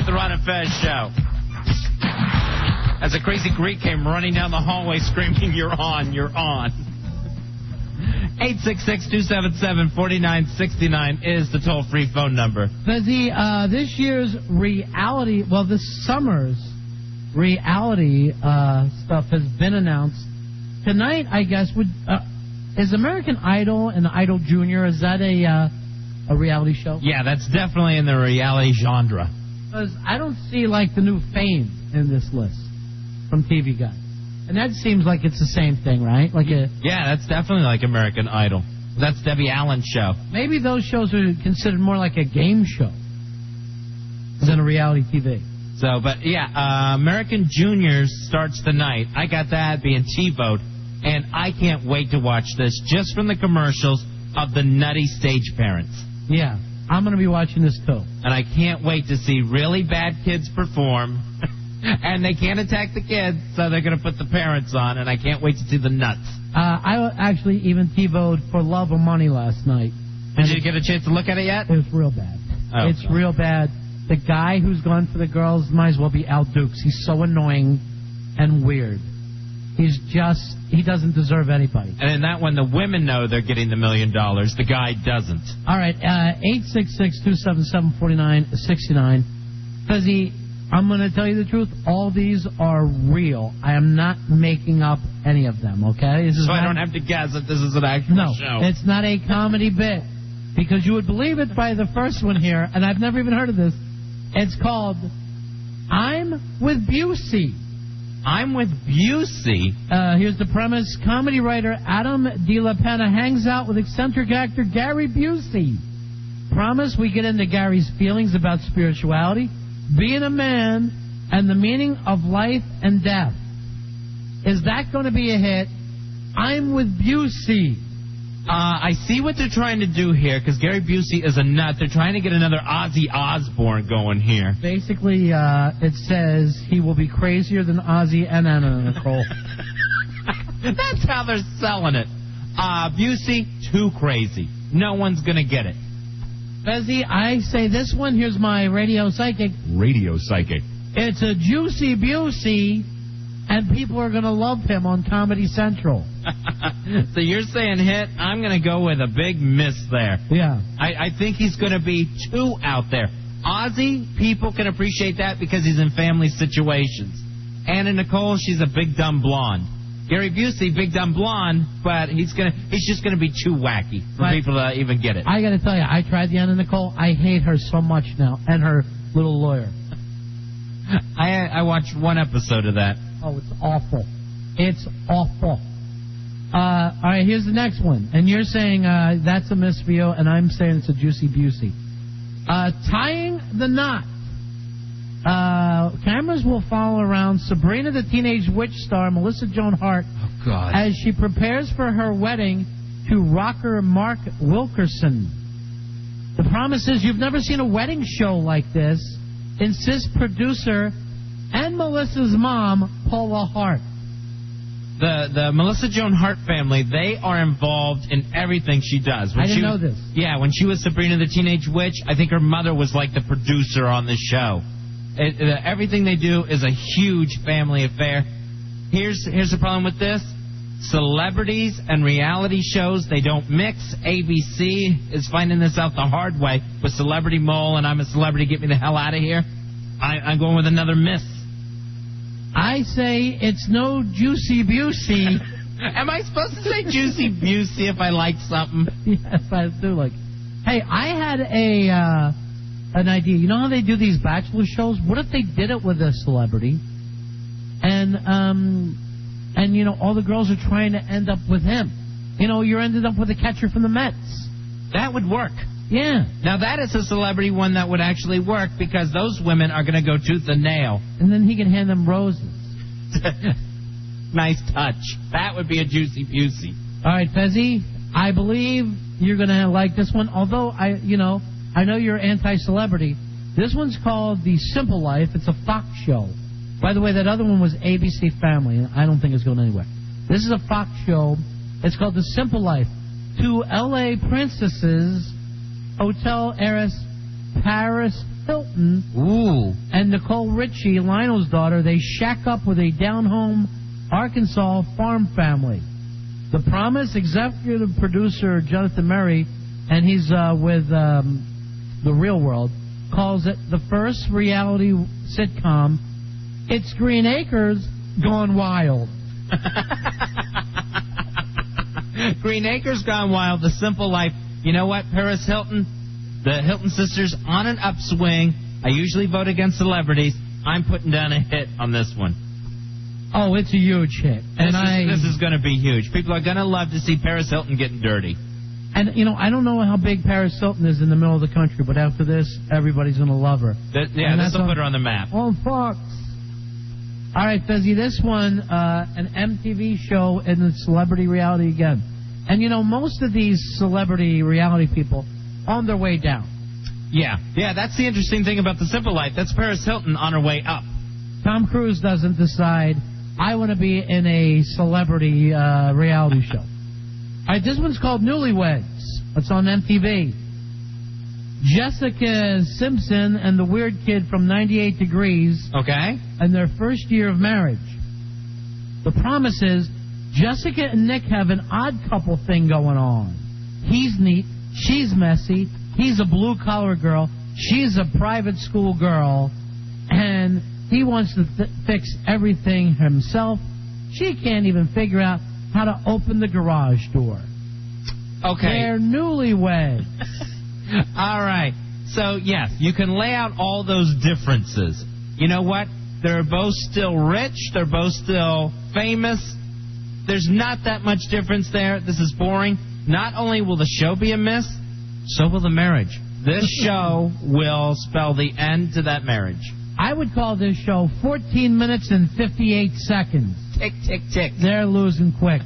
with the Ron and Fez show. As a crazy Greek came running down the hallway screaming, "You're on, you're on." 866-277-4969 is the toll-free phone number. Fezzy, this year's reality, this summer's reality stuff has been announced. Tonight, I guess, is American Idol and Idol Junior, is that a reality show? Yeah, that's definitely in the reality genre. Because I don't see, the new Fame in this list from TV Guide. And that seems like it's the same thing, right? Yeah, that's definitely like American Idol. That's Debbie Allen's show. Maybe those shows are considered more like a game show than a reality TV. So, but yeah, American Juniors starts tonight. I got that being TiVoed, and I can't wait to watch this just from the commercials of the nutty stage parents. Yeah, I'm going to be watching this too. And I can't wait to see really bad kids perform. And they can't attack the kids, so they're going to put the parents on, and I can't wait to see the nuts. I actually even TiVoed For Love or Money last night. Did you get a chance to look at it yet? It was real bad. Oh, it's real bad. The guy who's gone for the girls might as well be Al Dukes. He's so annoying and weird. He doesn't deserve anybody. And in that one, the women know they're getting the $1 million. The guy doesn't. All right, 866-277-4969. Fuzzy, I'm going to tell you the truth. All these are real. I am not making up any of them, okay? I don't have to guess if this is an actual show. No, it's not a comedy bit. Because you would believe it by the first one here, and I've never even heard of this. It's called I'm with Busey. I'm with Busey? Here's the premise. Comedy writer Adam De La Pena hangs out with eccentric actor Gary Busey. Promise we get into Gary's feelings about spirituality, being a man, and the meaning of life and death. Is that going to be a hit? I'm with Busey. I see what they're trying to do here, because Gary Busey is a nut. They're trying to get another Ozzy Osbourne going here. Basically, it says he will be crazier than Ozzy and Anna Nicole. That's how they're selling it. Busey, too crazy. No one's going to get it. Fezzy, I say this one. Here's my radio psychic. Radio psychic. It's a juicy Busey, and people are going to love him on Comedy Central. So you're saying hit. I'm going to go with a big miss there. Yeah. I think he's going to be too out there. Ozzy, people can appreciate that because he's in family situations. Anna Nicole, she's a big dumb blonde. Gary Busey, big dumb blonde, but he's just going to be too wacky for people to even get it. I got to tell you, I tried the Anna Nicole. I hate her so much now, and her little lawyer. I watched one episode of that. Oh, it's awful. It's awful. All right, here's the next one. And you're saying that's a miss for you, and I'm saying it's a juicy Busey. Tying the knot. Cameras will follow around Sabrina the Teenage Witch star, Melissa Joan Hart, as she prepares for her wedding to rocker Mark Wilkerson. The promise is you've never seen a wedding show like this, insists producer and Melissa's mom, Paula Hart. The Melissa Joan Hart family, they are involved in everything she does. I didn't know this. Yeah, when she was Sabrina the Teenage Witch, I think her mother was like the producer on the show. Everything they do is a huge family affair. Here's the problem with this. Celebrities and reality shows, they don't mix. ABC is finding this out the hard way with Celebrity Mole and I'm a Celebrity, get me the hell out of here. I'm going with another miss. I say it's no Juicy Busey. Am I supposed to say Juicy Busey if I like something? Yes, I do like it. Hey, I had an idea. You know how they do these bachelor shows? What if they did it with a celebrity? And you know, all the girls are trying to end up with him. You know, you're ended up with a catcher from the Mets. That would work. Yeah. Now, that is a celebrity one that would actually work because those women are going to go tooth and nail. And then he can hand them roses. Nice touch. That would be a Juicy Busey. All right, Fezzy, I believe you're going to like this one. Although, I know you're anti-celebrity. This one's called The Simple Life. It's a Fox show. By the way, that other one was ABC Family, and I don't think it's going anywhere. This is a Fox show. It's called The Simple Life. Two L.A. princesses, hotel heiress Paris Hilton and Nicole Richie, Lionel's daughter, they shack up with a down-home Arkansas farm family. The Promise executive producer Jonathan Murray, and he's with The Real World, calls it the first reality sitcom. It's Green Acres gone wild. Green Acres gone wild, The Simple Life. You know what, Paris Hilton? The Hilton sisters on an upswing. I usually vote against celebrities. I'm putting down a hit on this one. Oh, it's a huge hit. This is going to be huge. People are going to love to see Paris Hilton getting dirty. And, I don't know how big Paris Hilton is in the middle of the country, but after this, everybody's going to love her. This will put her on the map. On Fox. All right, Fezzy, this one, an MTV show and a celebrity reality again. And, most of these celebrity reality people on their way down. Yeah, that's the interesting thing about The Simple Life. That's Paris Hilton on her way up. Tom Cruise doesn't decide, I want to be in a celebrity reality show. All right, this one's called Newlyweds. It's on MTV. Jessica Simpson and the weird kid from 98 Degrees. Okay. And their first year of marriage. The promise is Jessica and Nick have an odd couple thing going on. He's neat. She's messy. He's a blue-collar girl. She's a private school girl. And he wants to fix everything himself. She can't even figure out how to open the garage door. Okay. They're newlyweds. All right. So, yes, you can lay out all those differences. You know what? They're both still rich. They're both still famous. There's not that much difference there. This is boring. Not only will the show be a miss, so will the marriage. This show will spell the end to that marriage. I would call this show 14 minutes and 58 seconds. Tick, tick, tick. They're losing quick.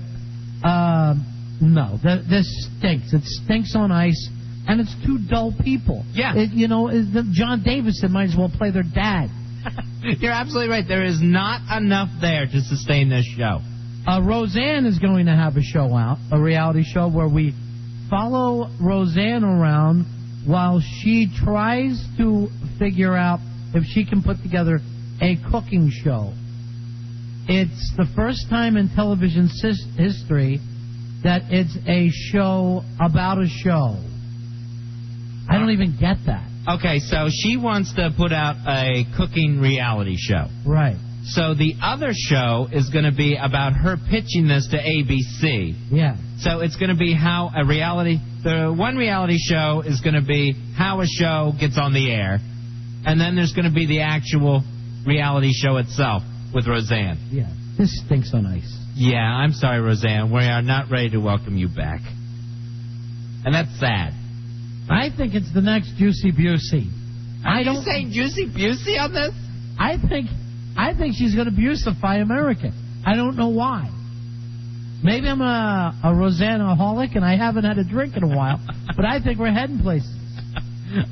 No, this stinks. It stinks on ice, and it's two dull people. Yeah. John Davison might as well play their dad. You're absolutely right. There is not enough there to sustain this show. Roseanne is going to have a show out, a reality show where we follow Roseanne around while she tries to figure out if she can put together a cooking show. It's the first time in television history that it's a show about a show. I don't even get that. Okay, so she wants to put out a cooking reality show. Right. So the other show is going to be about her pitching this to ABC. Yeah. So it's going to be the one reality show is going to be how a show gets on the air. And then there's going to be the actual reality show itself with Roseanne. Yeah, this stinks on ice. Yeah, I'm sorry, Roseanne. We are not ready to welcome you back. And that's sad. I think it's the next Juicy Busey. Are you saying Juicy Busey on this? I think she's going to Busify America. I don't know why. Maybe I'm a Roseanne-aholic and I haven't had a drink in a while, but I think we're heading places.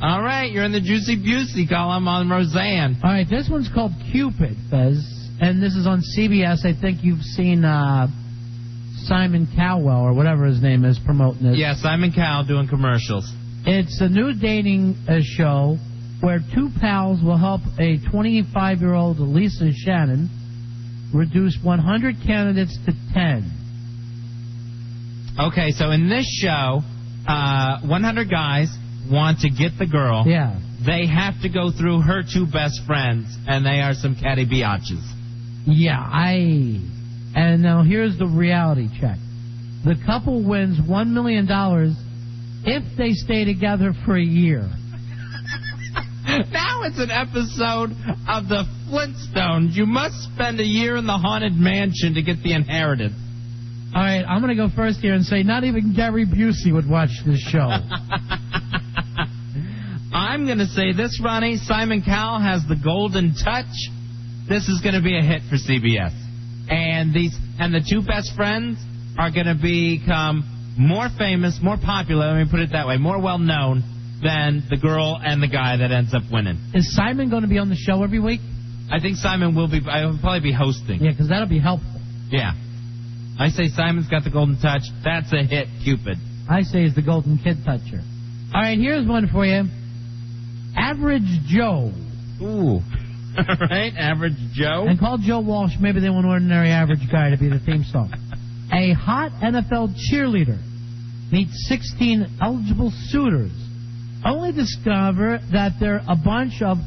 All right, you're in the Juicy Busey column on Roseanne. All right, this one's called Cupid, Fez, and this is on CBS. I think you've seen Simon Cowell, or whatever his name is, promoting this. Yeah, Simon Cowell doing commercials. It's a new dating show where two pals will help a 25-year-old Lisa Shannon reduce 100 candidates to 10. Okay, so in this show, 100 guys want to get the girl. Yeah. They have to go through her two best friends, and they are some catty biatches. Yeah, and now here's the reality check. The couple wins $1 million if they stay together for a year. Now it's an episode of the Flintstones. You must spend a year in the haunted mansion to get the inheritance. All right, I'm going to go first here and say not even Gary Busey would watch this show. I'm going to say this, Ronnie. Simon Cowell has the golden touch. This is going to be a hit for CBS. And the two best friends are going to become more famous, more popular, let me put it that way, more well-known than the girl and the guy that ends up winning. Is Simon going to be on the show every week? I think Simon will probably be hosting. Yeah, because that'll be helpful. Yeah. I say Simon's got the golden touch. That's a hit, Cupid. I say he's the golden kid toucher. All right, here's one for you. Average Joe. Ooh. All right, Average Joe. And call Joe Walsh. Maybe they want an ordinary average guy to be the theme song. A hot NFL cheerleader meets 16 eligible suitors, only discover that they're a bunch of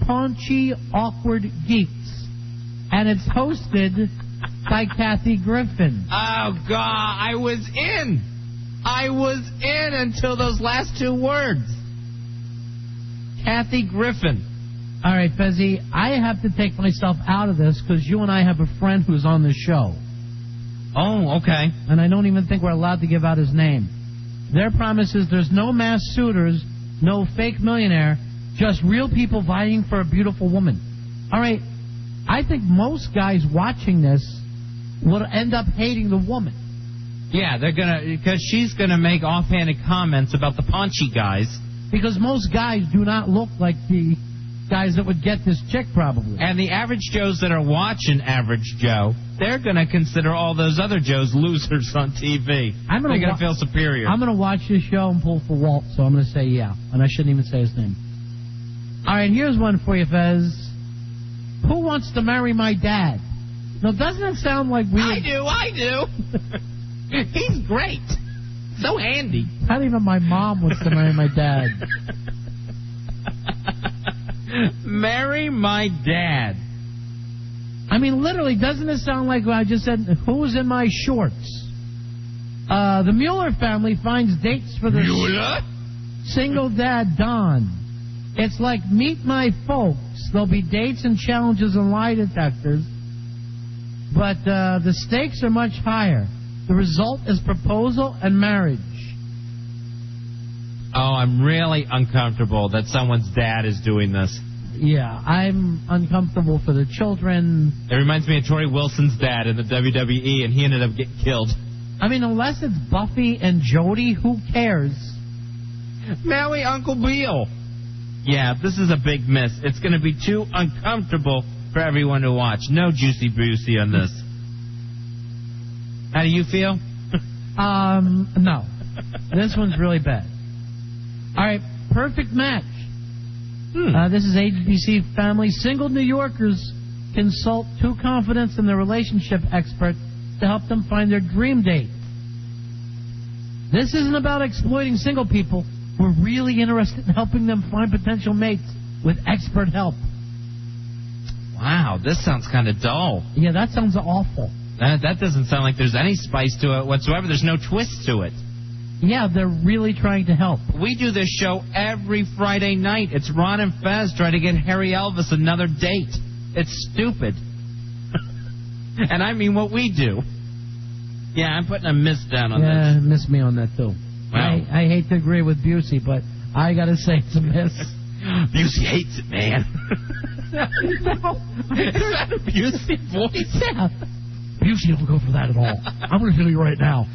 paunchy, awkward geeks. And it's hosted by Kathy Griffin. Oh, God. I was in until those last two words. Kathy Griffin. All right, Fezzi, I have to take myself out of this because you and I have a friend who's on the show. Oh, okay. And I don't even think we're allowed to give out his name. Their promise is there's no mass suitors, no fake millionaire, just real people vying for a beautiful woman. All right, I think most guys watching this will end up hating the woman. Yeah, they're gonna, because she's gonna make offhanded comments about the paunchy guys. Because most guys do not look like the guys that would get this chick, probably. And the average Joes that are watching Average Joe, they're gonna consider all those other Joes losers on TV. They're gonna feel superior. I'm gonna watch this show and pull for Walt, so I'm gonna say yeah, and I shouldn't even say his name. All right, here's one for you, Fez. Who wants to marry my dad? Now, doesn't it sound like weird? I do. He's great. So handy. Not even my mom wants to marry my dad. Marry my dad. I mean, literally, doesn't it sound like what I just said? Who's in my shorts? The Mueller family finds dates for the single dad, Don. It's like Meet My Folks. There'll be dates and challenges and lie detectors. But the stakes are much higher. The result is proposal and marriage. Oh, I'm really uncomfortable that someone's dad is doing this. Yeah, I'm uncomfortable for the children. It reminds me of Tori Wilson's dad in the WWE, and he ended up getting killed. I mean, unless it's Buffy and Jody, who cares? Marry Uncle Bill. Yeah, this is a big miss. It's going to be too uncomfortable for everyone to watch. No Juicy Brucey on this. How do you feel? No. This one's really bad. All right, perfect match. This is ABC Family. Single New Yorkers consult two confidants and their relationship expert to help them find their dream date. This isn't about exploiting single people. We're really interested in helping them find potential mates with expert help. Wow, this sounds kind of dull. Yeah, that sounds awful. That doesn't sound like there's any spice to it whatsoever. There's no twist to it. Yeah, they're really trying to help. We do this show every Friday night. It's Ron and Fez trying to get Harry Elvis another date. It's stupid. And I mean what we do. Yeah, I'm putting a miss down on this. Yeah, miss me on that, too. Wow. I hate to agree with Busey, but I got to say it's a miss. Busey hates it, man. No. Is that a Busey voice? Yeah. Busey don't go for that at all. I'm going to tell you right now.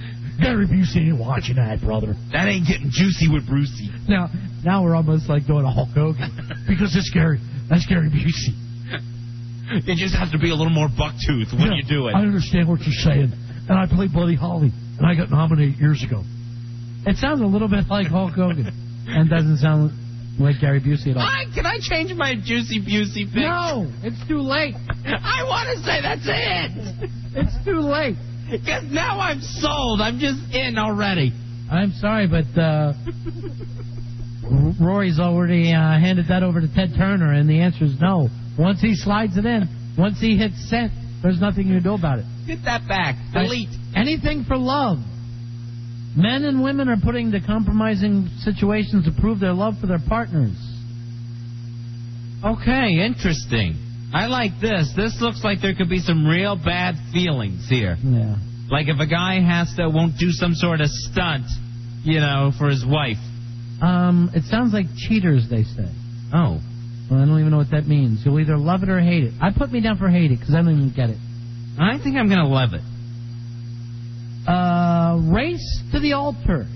Gary Busey ain't watching that, brother. That ain't getting juicy with Brucey. Now we're almost like doing a Hulk Hogan. Because that's Gary Busey. It just has to be a little more bucktooth when you do it. I understand what you're saying. And I played Buddy Holly, and I got nominated years ago. It sounds a little bit like Hulk Hogan, and doesn't sound like Gary Busey at all. Can I change my Juicy Busey pick? No, it's too late. I want to say that's it. It's too late. Because now I'm sold. I'm just in already. I'm sorry, but Rory's already handed that over to Ted Turner, and the answer is no. Once he slides it in, once he hits send, there's nothing you can do about it. Get that back. Delete. Anything for love. Men and women are putting to compromising situations to prove their love for their partners. Okay, interesting. I like this. This looks like there could be some real bad feelings here. Yeah. Like if a guy won't do some sort of stunt, for his wife. It sounds like cheaters, they say. Oh. Well, I don't even know what that means. You'll either love it or hate it. I put me down for hate it because I don't even get it. I think I'm going to love it. Race to the Altar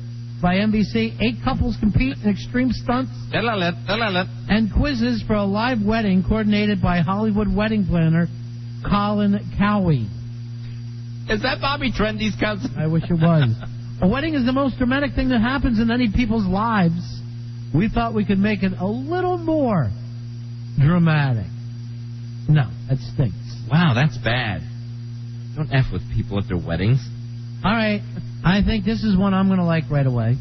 by NBC. 8 couples compete in extreme stunts and quizzes for a live wedding coordinated by Hollywood wedding planner Colin Cowie. Is that Bobby Trendy's cousin? I wish it was. A wedding is the most dramatic thing that happens in any people's lives. We thought we could make it a little more dramatic. No, that stinks. Wow, that's bad. Don't F with people at their weddings. All right, I think this is one I'm going to like right away.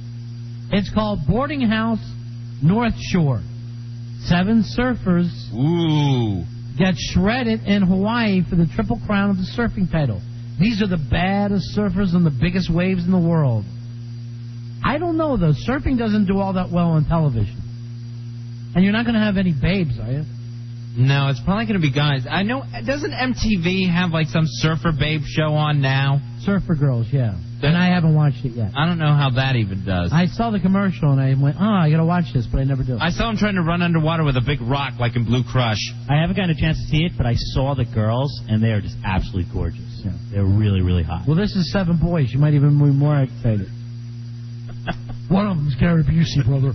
It's called Boarding House North Shore. 7 surfers get shredded in Hawaii for the Triple Crown of the surfing title. These are the baddest surfers on the biggest waves in the world. I don't know, though. Surfing doesn't do all that well on television. And you're not going to have any babes, are you? No, it's probably going to be guys. I know, doesn't MTV have like some surfer babe show on now? Surfer Girls, yeah. And I haven't watched it yet. I don't know how that even does. I saw the commercial and I went, I got to watch this, but I never do. I saw him trying to run underwater with a big rock like in Blue Crush. I haven't gotten a chance to see it, but I saw the girls, and they are just absolutely gorgeous. Yeah. They're really, really hot. Well, this is 7 boys. You might even be more excited. One of them's Gary Busey, brother.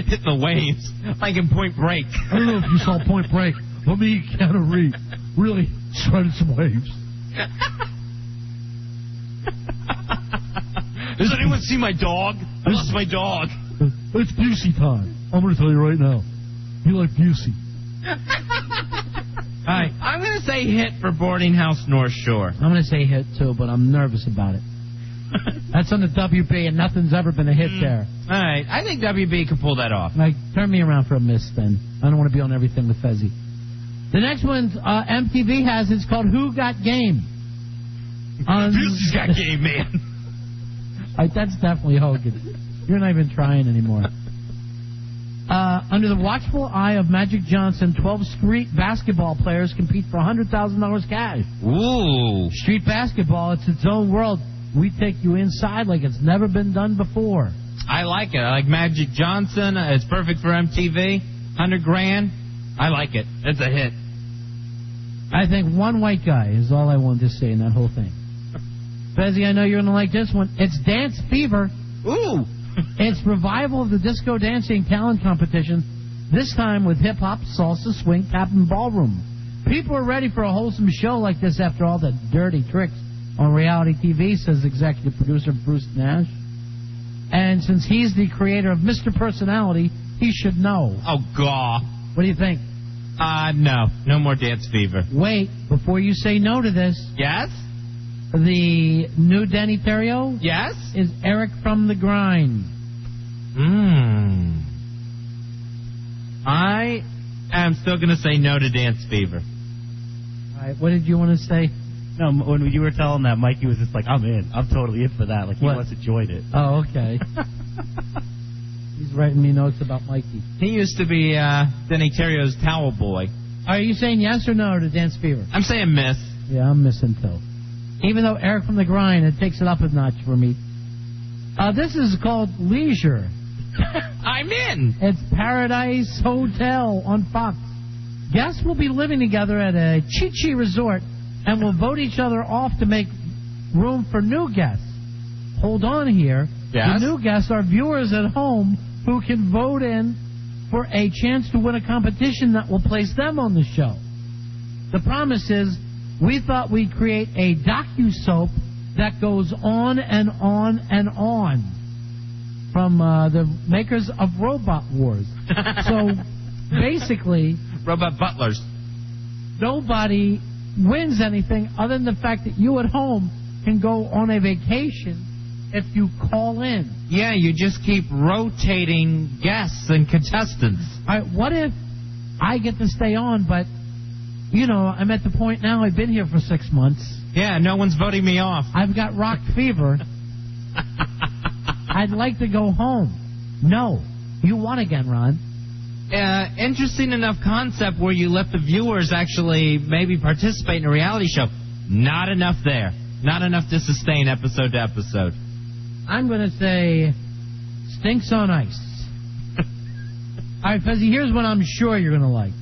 Hit the waves like in Point Break. I don't know if you saw Point Break, but me and Keanu Reeves really shredded some waves. Does anyone see my dog? I lost my dog. It's Busey time. I'm going to tell you right now. You like Busey. All right. I'm going to say hit for Boarding House North Shore. I'm going to say hit, too, but I'm nervous about it. That's on the WB, and nothing's ever been a hit there. All right. I think WB can pull that off. Like, turn me around for a miss, then. I don't want to be on everything with Fezzy. The next one MTV has, it's called Who Got Game? Busey's got game, man. That's definitely Hogan. You're not even trying anymore. Under the watchful eye of Magic Johnson, 12 street basketball players compete for $100,000 cash. Ooh. Street basketball, it's its own world. We take you inside like it's never been done before. I like it. I like Magic Johnson. It's perfect for MTV. $100,000. I like it. It's a hit. I think one white guy is all I wanted to say in that whole thing. Fezzy, I know you're going to like this one. It's Dance Fever. Ooh. It's revival of the disco dancing talent competition, this time with hip-hop, salsa, swing, tap, and ballroom. People are ready for a wholesome show like this after all the dirty tricks on reality TV, says executive producer Bruce Nash. And since he's the creator of Mr. Personality, he should know. Oh, gaw. What do you think? No. No more Dance Fever. Wait, before you say no to this. Yes? The new Denny Terrio? Yes? Is Eric from the Grind. I am still going to say no to Dance Fever. All right, what did you want to say? No, when you were telling that, Mikey was just like, I'm in. I'm totally in for that. Like, he wants to join it. Oh, okay. He's writing me notes about Mikey. He used to be Denny Terrio's towel boy. Are you saying yes or no to Dance Fever? I'm saying miss. Yeah, I'm missing too. Even though Eric from the Grind, it takes it up a notch for me. This is called Leisure. I'm in. It's Paradise Hotel on Fox. Guests will be living together at a Chi-Chi resort and will vote each other off to make room for new guests. Hold on here. Yes? The new guests are viewers at home who can vote in for a chance to win a competition that will place them on the show. The promise is, we thought we'd create a docu-soap that goes on and on and on from the makers of Robot Wars. So, basically... Robot butlers. Nobody wins anything other than the fact that you at home can go on a vacation if you call in. Yeah, you just keep rotating guests and contestants. All right, what if I get to stay on, but, you know, I'm at the point now, I've been here for 6 months. Yeah, no one's voting me off. I've got rock fever. I'd like to go home. No. You won again, Ron. Interesting enough concept where you let the viewers actually maybe participate in a reality show. Not enough there. Not enough to sustain episode to episode. I'm going to say Stinks on Ice. All right, Fezzy, here's what I'm sure you're going to like.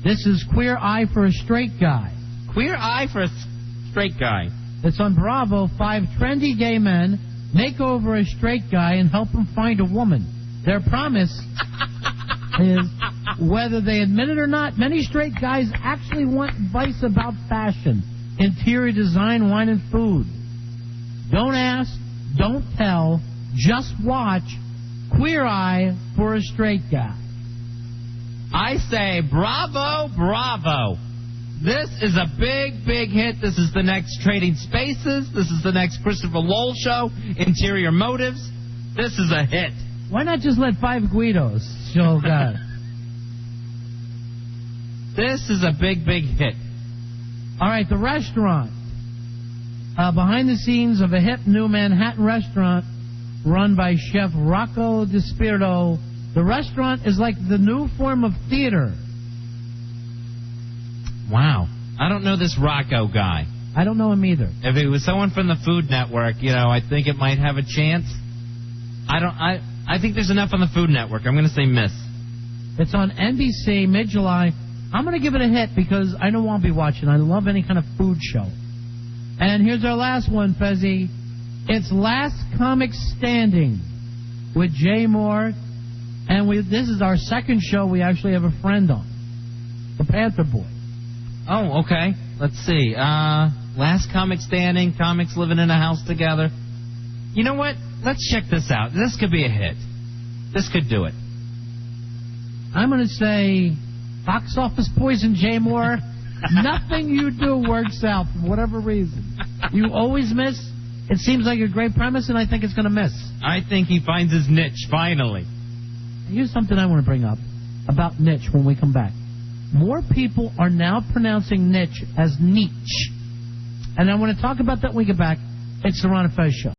This is Queer Eye for a Straight Guy. Queer Eye for a Straight Guy. It's on Bravo. 5 trendy gay men make over a straight guy and help him find a woman. Their promise is, whether they admit it or not, many straight guys actually want advice about fashion, interior design, wine, and food. Don't ask, don't tell, just watch queer eye for a straight guy. I say bravo, bravo. This is a big, big hit. This is the next Trading Spaces. This is the next Christopher Lowell show, Interior Motives. This is a hit. Why not just let Five Guidos show that? This is a big, big hit. All right, the restaurant. Behind the scenes of a hip new Manhattan restaurant run by Chef Rocco DiSpirito. The restaurant is like the new form of theater. Wow. I don't know this Rocco guy. I don't know him either. If it was someone from the Food Network, I think it might have a chance. I think there's enough on the Food Network. I'm going to say miss. It's on NBC mid-July. I'm going to give it a hit because I know I'll be watching. I love any kind of food show. And here's our last one, Fezzi. It's Last Comic Standing with Jay Moore. And this is our second show we actually have a friend on, the Panther Boy. Oh, okay. Let's see. Last Comic Standing, comics living in a house together. You know what? Let's check this out. This could be a hit. This could do it. I'm going to say box office poison, Jay Moore. Nothing you do works out for whatever reason. You always miss. It seems like a great premise, and I think it's going to miss. I think he finds his niche, finally. Here's something I want to bring up about niche when we come back. More people are now pronouncing niche as niche. And I want to talk about that when we get back. It's the Ron and Fez Show.